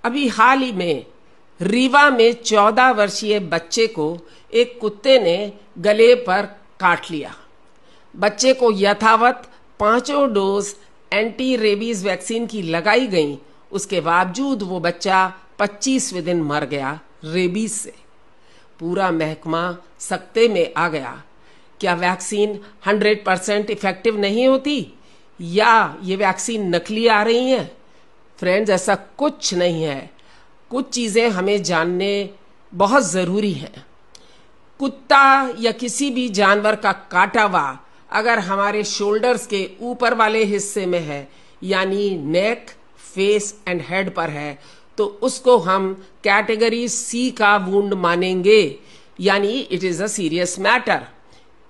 अभी हाल ही में रीवा में 14 वर्षीय बच्चे को एक कुत्ते ने गले पर काट लिया। बच्चे को यथावत 5 डोज एंटी रेबीज वैक्सीन की लगाई गई, उसके बावजूद वो बच्चा 25वें दिन मर गया रेबीज से। पूरा महकमा सकते में आ गया। क्या वैक्सीन 100% इफेक्टिव नहीं होती या ये वैक्सीन नकली आ रही हैं? फ्रेंड्स, ऐसा कुछ नहीं है। कुछ चीज़ें हमें जानने बहुत ज़रूरी हैं। कुत्ता या किसी भी जानवर का काटा हुआ अगर हमारे शोल्डर्स के ऊपर वाले हिस्से में है, यानी नेक, फेस एंड हेड पर है, तो उसको हम कैटेगरी सी का वुंड मानेंगे, यानी it is a serious matter.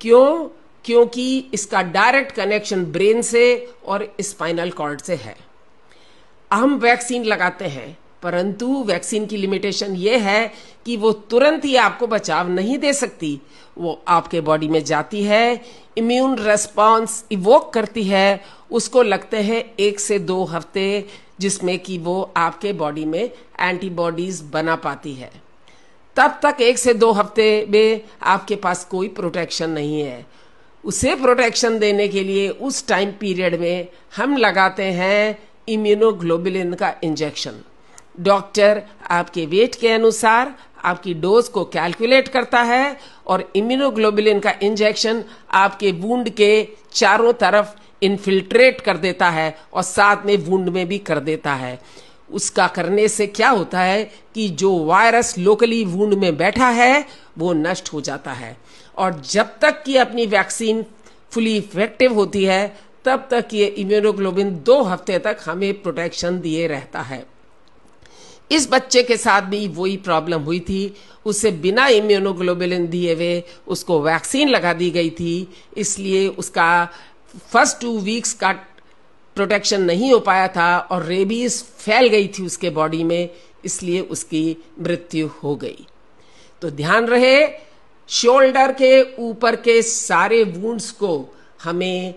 क्यों? क्योंकि इसका डायरेक्ट कनेक्शन ब्रेन से और स्पाइनल कॉर्ड से है। हम वैक्सीन लगाते हैं, परंतु वैक्सीन की लिमिटेशन ये है कि वो तुरंत ही आपको बचाव नहीं दे सकती। वो आपके बॉडी में जाती है, इम्यून रेस्पॉन्स इवोक करती है, उसको लगते हैं 1 से 2 हफ्ते, जिसमें कि वो आपके बॉडी में एंटीबॉडीज बना पाती है। तब तक 1 से 2 हफ्ते में आपके पास कोई प्रोटेक्शन नहीं है। उसे प्रोटेक्शन देने के लिए उस टाइम पीरियड में हम लगाते हैं इम्यूनोग्लोबुलिन का इंजेक्शन। डॉक्टर आपके वेट के अनुसार आपकी डोज को कैलकुलेट करता है और इम्यूनोग्लोबुलिन का इंजेक्शन आपके वुंड के चारों तरफ इन्फिल्ट्रेट कर देता है और साथ में वुंड में भी कर देता है। उसका करने से क्या होता है कि जो वायरस लोकली वुंड में बैठा है वो नष्ट हो जाता है, और जब तक कि अपनी वैक्सीन फुली इफेक्टिव होती है तब तक ये इम्यूनोग्लोबुलिन 2 हफ्ते तक हमें प्रोटेक्शन दिए रहता है। इस बच्चे के साथ भी वही प्रॉब्लम हुई थी। उसे बिना इम्यूनोग्लोबुलिन दिए हुए उसको वैक्सीन लगा दी गई थी, इसलिए उसका फर्स्ट 2 वीक्स का प्रोटेक्शन नहीं हो पाया था और रेबीज फैल गई थी उसके बॉडी में, इसलिए उसकी मृत्यु हो गई। तो ध्यान रहे, शोल्डर के ऊपर के सारे वुंड्स को हमें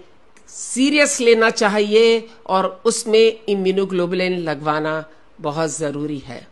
सीरियस लेना चाहिए और उसमें इम्यूनोग्लोबुलिन लगवाना बहुत ज़रूरी है।